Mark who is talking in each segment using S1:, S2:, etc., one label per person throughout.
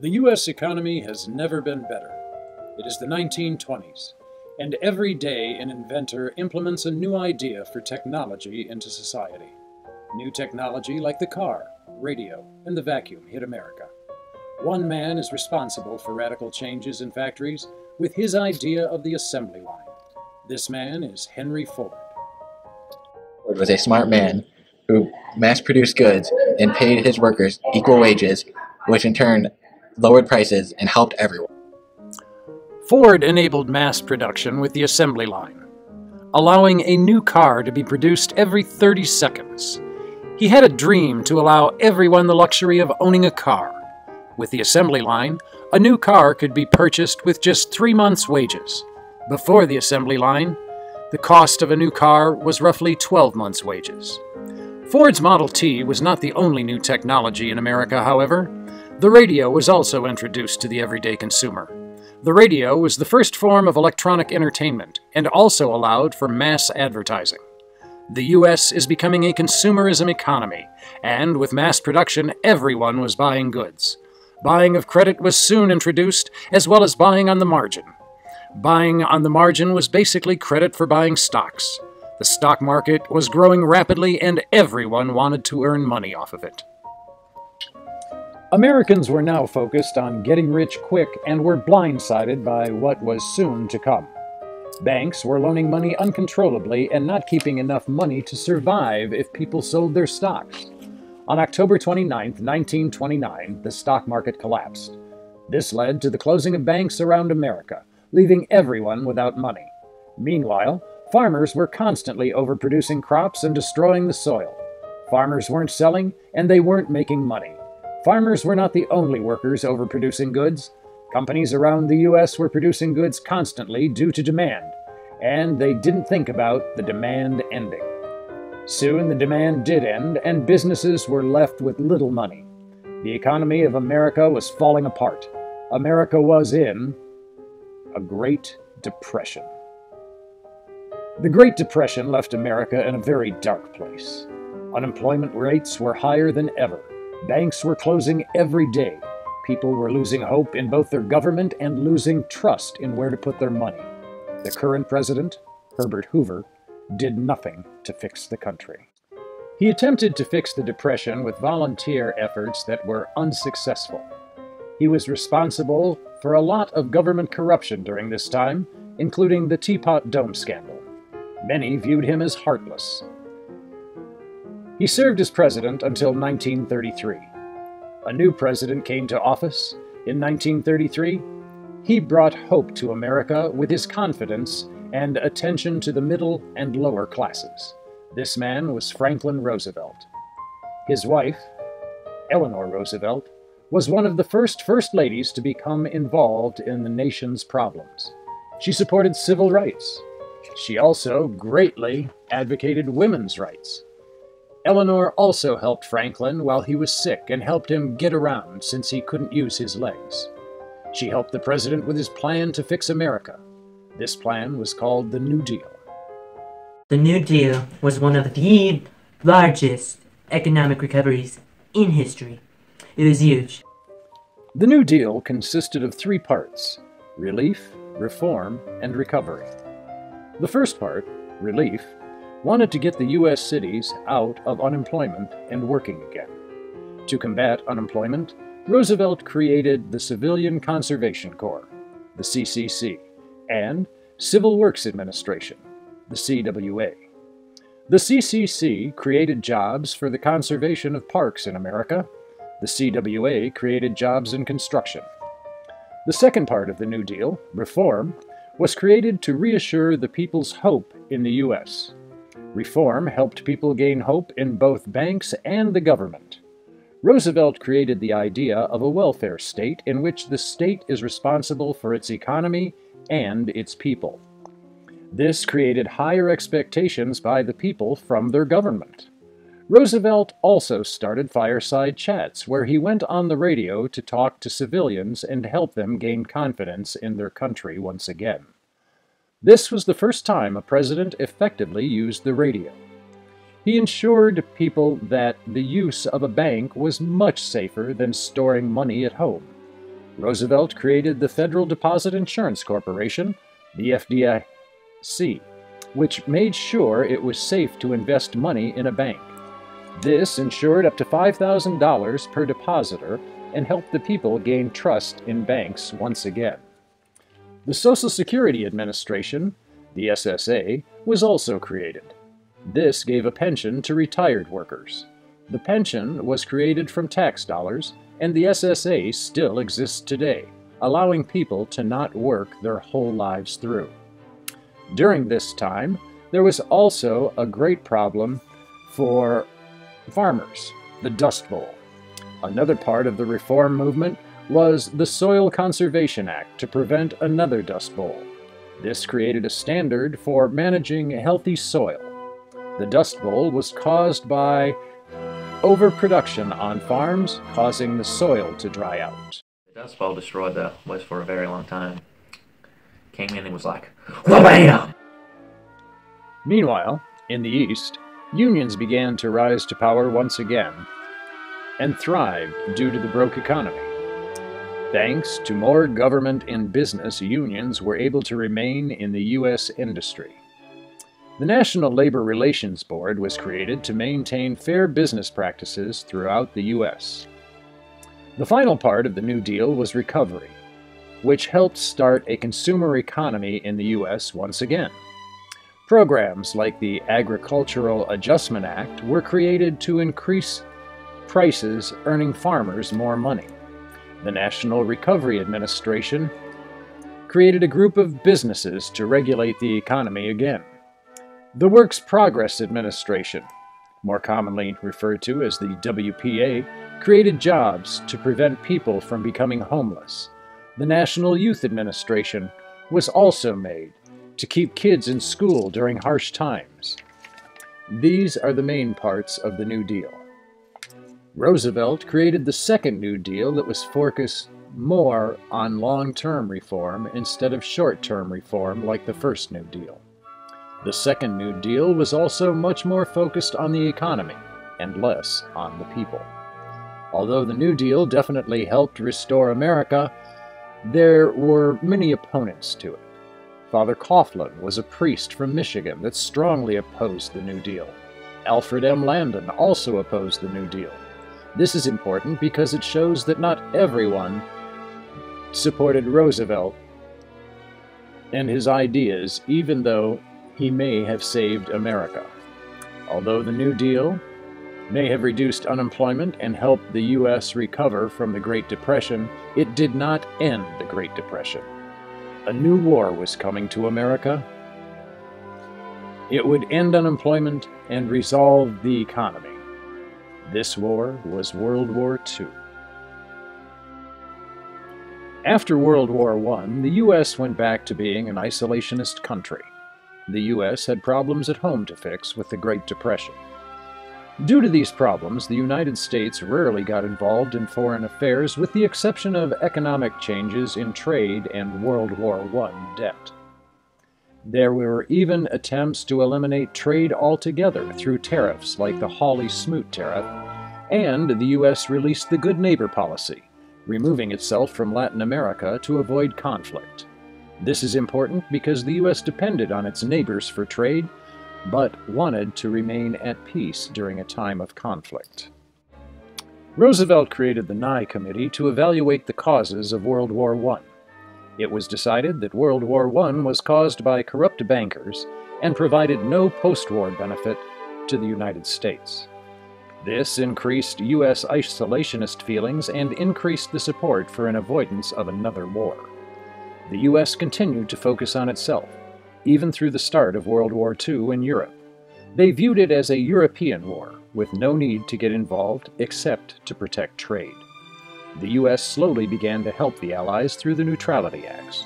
S1: The U.S. economy has never been better. It is the 1920s, and every day an inventor implements a new idea for technology into society. New technology like the car, radio, and the vacuum hit America. One man is responsible for radical changes in factories with his idea of the assembly line. This man is Henry Ford.
S2: Ford was a smart man who mass-produced goods and paid his workers equal wages, which in turn lowered prices and helped everyone.
S1: Ford enabled mass production with the assembly line, allowing a new car to be produced every 30 seconds. He had a dream to allow everyone the luxury of owning a car. With the assembly line, a new car could be purchased with just 3 months' wages. Before the assembly line, the cost of a new car was roughly 12 months' wages. Ford's Model T was not the only new technology in America, however. The radio was also introduced to the everyday consumer. The radio was the first form of electronic entertainment and also allowed for mass advertising. The U.S. is becoming a consumerism economy, and with mass production, everyone was buying goods. Buying of credit was soon introduced, as well as buying on the margin. Buying on the margin was basically credit for buying stocks. The stock market was growing rapidly, and everyone wanted to earn money off of it. Americans were now focused on getting rich quick and were blindsided by what was soon to come. Banks were loaning money uncontrollably and not keeping enough money to survive if people sold their stocks. On October 29, 1929, the stock market collapsed. This led to the closing of banks around America, leaving everyone without money. Meanwhile, farmers were constantly overproducing crops and destroying the soil. Farmers weren't selling, and they weren't making money. Farmers were not the only workers overproducing goods. Companies around the U.S. were producing goods constantly due to demand, and they didn't think about the demand ending. Soon the demand did end, and businesses were left with little money. The economy of America was falling apart. America was in a Great Depression. The Great Depression left America in a very dark place. Unemployment rates were higher than ever. Banks were closing every day. People were losing hope in both their government and losing trust in where to put their money. The current president, Herbert Hoover, did nothing to fix the country. He attempted to fix the Depression with volunteer efforts that were unsuccessful. He was responsible for a lot of government corruption during this time, including the Teapot Dome scandal. Many viewed him as heartless. He served as president until 1933. A new president came to office in 1933. He brought hope to America with his confidence and attention to the middle and lower classes. This man was Franklin Roosevelt. His wife, Eleanor Roosevelt, was one of the first ladies to become involved in the nation's problems. She supported civil rights. She also greatly advocated women's rights. Eleanor also helped Franklin while he was sick and helped him get around since he couldn't use his legs. She helped the president with his plan to fix America. This plan was called the New Deal.
S3: The New Deal was one of the largest economic recoveries in history. It was huge.
S1: The New Deal consisted of 3 parts: relief, reform, and recovery. The first part, relief, wanted to get the U.S. cities out of unemployment and working again. To combat unemployment, Roosevelt created the Civilian Conservation Corps, the CCC, and Civil Works Administration, the CWA. The CCC created jobs for the conservation of parks in America. The CWA created jobs in construction. The second part of the New Deal, reform, was created to reassure the people's hope in the U.S. Reform helped people gain hope in both banks and the government. Roosevelt created the idea of a welfare state in which the state is responsible for its economy and its people. This created higher expectations by the people from their government. Roosevelt also started fireside chats where he went on the radio to talk to civilians and help them gain confidence in their country once again. This was the first time a president effectively used the radio. He ensured people that the use of a bank was much safer than storing money at home. Roosevelt created the Federal Deposit Insurance Corporation, the FDIC, which made sure it was safe to invest money in a bank. This ensured up to $5,000 per depositor and helped the people gain trust in banks once again. The Social Security Administration, the SSA, was also created. This gave a pension to retired workers. The pension was created from tax dollars, and the SSA still exists today, allowing people to not work their whole lives through. During this time, there was also a great problem for farmers, the Dust Bowl. Another part of the reform movement was the Soil Conservation Act to prevent another Dust Bowl. This created a standard for managing healthy soil. The Dust Bowl was caused by overproduction on farms, causing the soil to dry out.
S4: The Dust Bowl destroyed the West for a very long time. Came in and was like, wham!
S1: Meanwhile, in the East, unions began to rise to power once again and thrived due to the broke economy. Thanks to more government and business, unions were able to remain in the U.S. industry. The National Labor Relations Board was created to maintain fair business practices throughout the U.S. The final part of the New Deal was recovery, which helped start a consumer economy in the U.S. once again. Programs like the Agricultural Adjustment Act were created to increase prices, earning farmers more money. The National Recovery Administration created a group of businesses to regulate the economy again. The Works Progress Administration, more commonly referred to as the WPA, created jobs to prevent people from becoming homeless. The National Youth Administration was also made to keep kids in school during harsh times. These are the main parts of the New Deal. Roosevelt created the second New Deal that was focused more on long-term reform instead of short-term reform like the first New Deal. The second New Deal was also much more focused on the economy and less on the people. Although the New Deal definitely helped restore America, there were many opponents to it. Father Coughlin was a priest from Michigan that strongly opposed the New Deal. Alfred M. Landon also opposed the New Deal. This is important because it shows that not everyone supported Roosevelt and his ideas, even though he may have saved America. Although the New Deal may have reduced unemployment and helped the U.S. recover from the Great Depression, it did not end the Great Depression. A new war was coming to America. It would end unemployment and resolve the economy. This war was World War II. After World War I, the U.S. went back to being an isolationist country. The U.S. had problems at home to fix with the Great Depression. Due to these problems, the United States rarely got involved in foreign affairs with the exception of economic changes in trade and World War I debt. There were even attempts to eliminate trade altogether through tariffs like the Hawley-Smoot tariff, and the U.S. released the Good Neighbor policy, removing itself from Latin America to avoid conflict. This is important because the U.S. depended on its neighbors for trade, but wanted to remain at peace during a time of conflict. Roosevelt created the Nye Committee to evaluate the causes of World War I. It was decided that World War I was caused by corrupt bankers and provided no post-war benefit to the United States. This increased U.S. isolationist feelings and increased the support for an avoidance of another war. The U.S. continued to focus on itself, even through the start of World War II in Europe. They viewed it as a European war, with no need to get involved except to protect trade. The U.S. slowly began to help the Allies through the Neutrality Acts.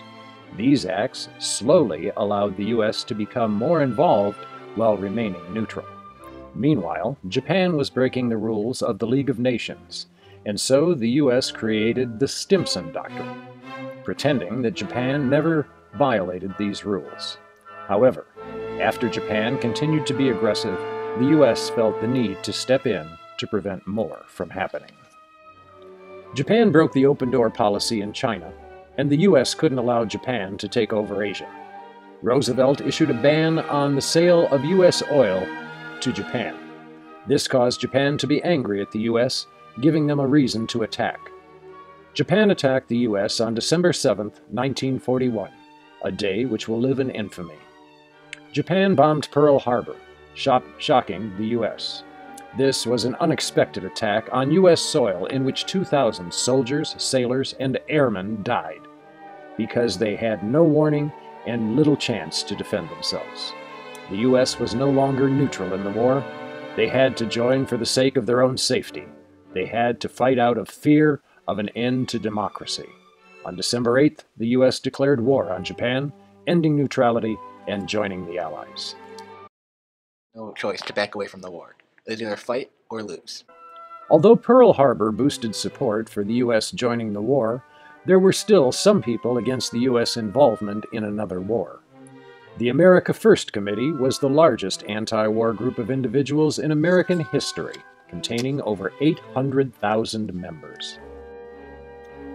S1: These acts slowly allowed the U.S. to become more involved while remaining neutral. Meanwhile, Japan was breaking the rules of the League of Nations, and so the U.S. created the Stimson Doctrine, pretending that Japan never violated these rules. However, after Japan continued to be aggressive, the U.S. felt the need to step in to prevent more from happening. Japan broke the open-door policy in China, and the U.S. couldn't allow Japan to take over Asia. Roosevelt issued a ban on the sale of U.S. oil to Japan. This caused Japan to be angry at the U.S., giving them a reason to attack. Japan attacked the U.S. on December 7, 1941, a day which will live in infamy. Japan bombed Pearl Harbor, shocking the U.S. This was an unexpected attack on U.S. soil in which 2,000 soldiers, sailors, and airmen died because they had no warning and little chance to defend themselves. The U.S. was no longer neutral in the war. They had to join for the sake of their own safety. They had to fight out of fear of an end to democracy. On December 8th, the U.S. declared war on Japan, ending neutrality and joining the Allies.
S2: No choice to back away from the war. It was either fight or lose.
S1: Although Pearl Harbor boosted support for the U.S. joining the war, there were still some people against the U.S. involvement in another war. The America First Committee was the largest anti-war group of individuals in American history, containing over 800,000 members.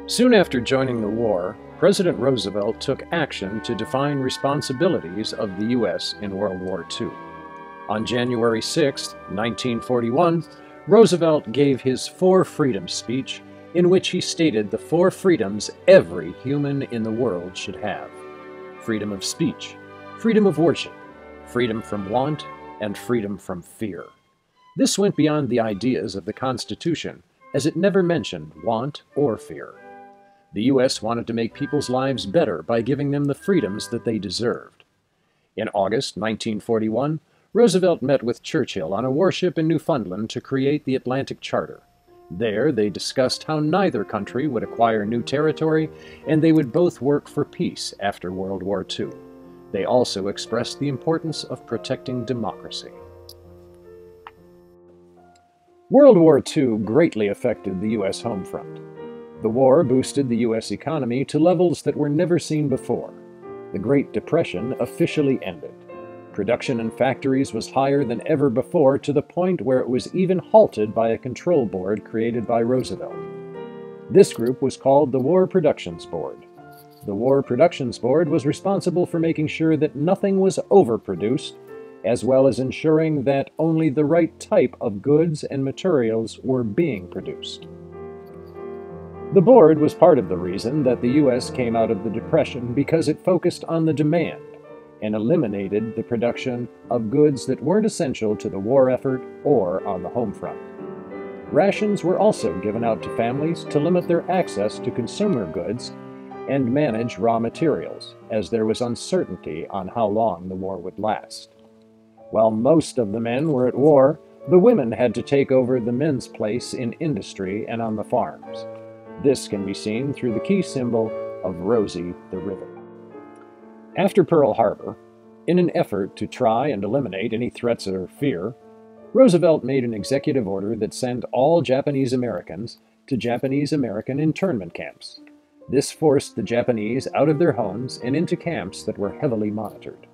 S1: Soon after joining the war, President Roosevelt took action to define responsibilities of the U.S. in World War II. On January 6, 1941, Roosevelt gave his Four Freedoms speech, in which he stated the four freedoms every human in the world should have: freedom of speech, freedom of worship, freedom from want, and freedom from fear. This went beyond the ideas of the Constitution, as it never mentioned want or fear. The U.S. wanted to make people's lives better by giving them the freedoms that they deserved. In August 1941, Roosevelt met with Churchill on a warship in Newfoundland to create the Atlantic Charter. There, they discussed how neither country would acquire new territory, and they would both work for peace after World War II. They also expressed the importance of protecting democracy. World War II greatly affected the U.S. home front. The war boosted the U.S. economy to levels that were never seen before. The Great Depression officially ended. Production in factories was higher than ever before, to the point where it was even halted by a control board created by Roosevelt. This group was called the War Productions Board. The War Productions Board was responsible for making sure that nothing was overproduced, as well as ensuring that only the right type of goods and materials were being produced. The board was part of the reason that the U.S. came out of the Depression, because it focused on the demand and eliminated the production of goods that weren't essential to the war effort or on the home front. Rations were also given out to families to limit their access to consumer goods and manage raw materials, as there was uncertainty on how long the war would last. While most of the men were at war, the women had to take over the men's place in industry and on the farms. This can be seen through the key symbol of Rosie the River. After Pearl Harbor, in an effort to try and eliminate any threats or fear, Roosevelt made an executive order that sent all Japanese Americans to Japanese American internment camps. This forced the Japanese out of their homes and into camps that were heavily monitored.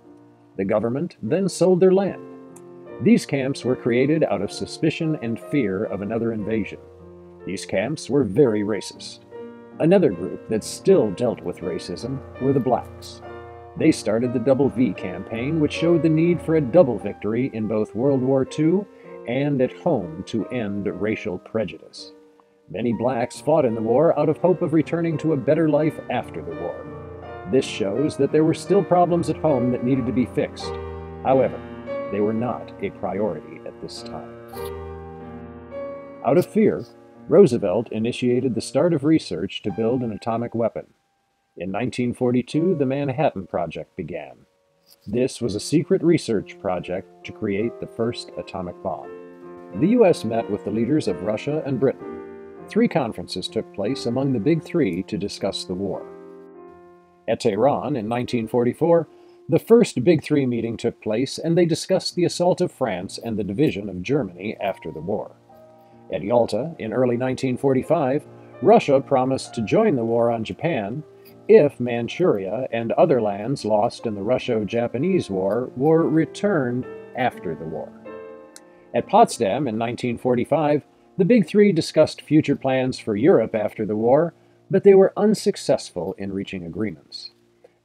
S1: The government then sold their land. These camps were created out of suspicion and fear of another invasion. These camps were very racist. Another group that still dealt with racism were the blacks. They started the Double V campaign, which showed the need for a double victory in both World War II and at home to end racial prejudice. Many blacks fought in the war out of hope of returning to a better life after the war. This shows that there were still problems at home that needed to be fixed. However, they were not a priority at this time. Out of fear, Roosevelt initiated the start of research to build an atomic weapon. In 1942, the Manhattan Project began. This was a secret research project to create the first atomic bomb. The U.S. met with the leaders of Russia and Britain. 3 conferences took place among the Big Three to discuss the war. At Tehran in 1944, the first Big Three meeting took place, and they discussed the assault of France and the division of Germany after the war. At Yalta in early 1945, Russia promised to join the war on Japan if Manchuria and other lands lost in the Russo-Japanese War were returned after the war. At Potsdam in 1945, The Big Three discussed future plans for Europe after the war, but they were unsuccessful in reaching agreements.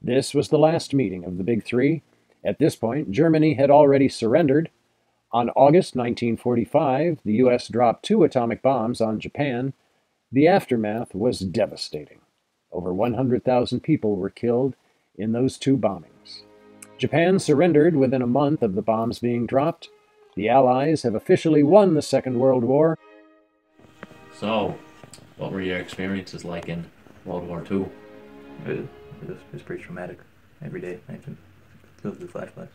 S1: This was the last meeting of the Big Three. At this point, Germany had already surrendered. On August 1945, the U.S. dropped 2 atomic bombs on Japan. The aftermath was devastating. Over 100,000 people were killed in those 2 bombings. Japan surrendered within a month of the bombs being dropped. The Allies have officially won the Second World War.
S4: So, what were your experiences like in World War II?
S5: It was pretty traumatic. Every day I had to go through flashbacks.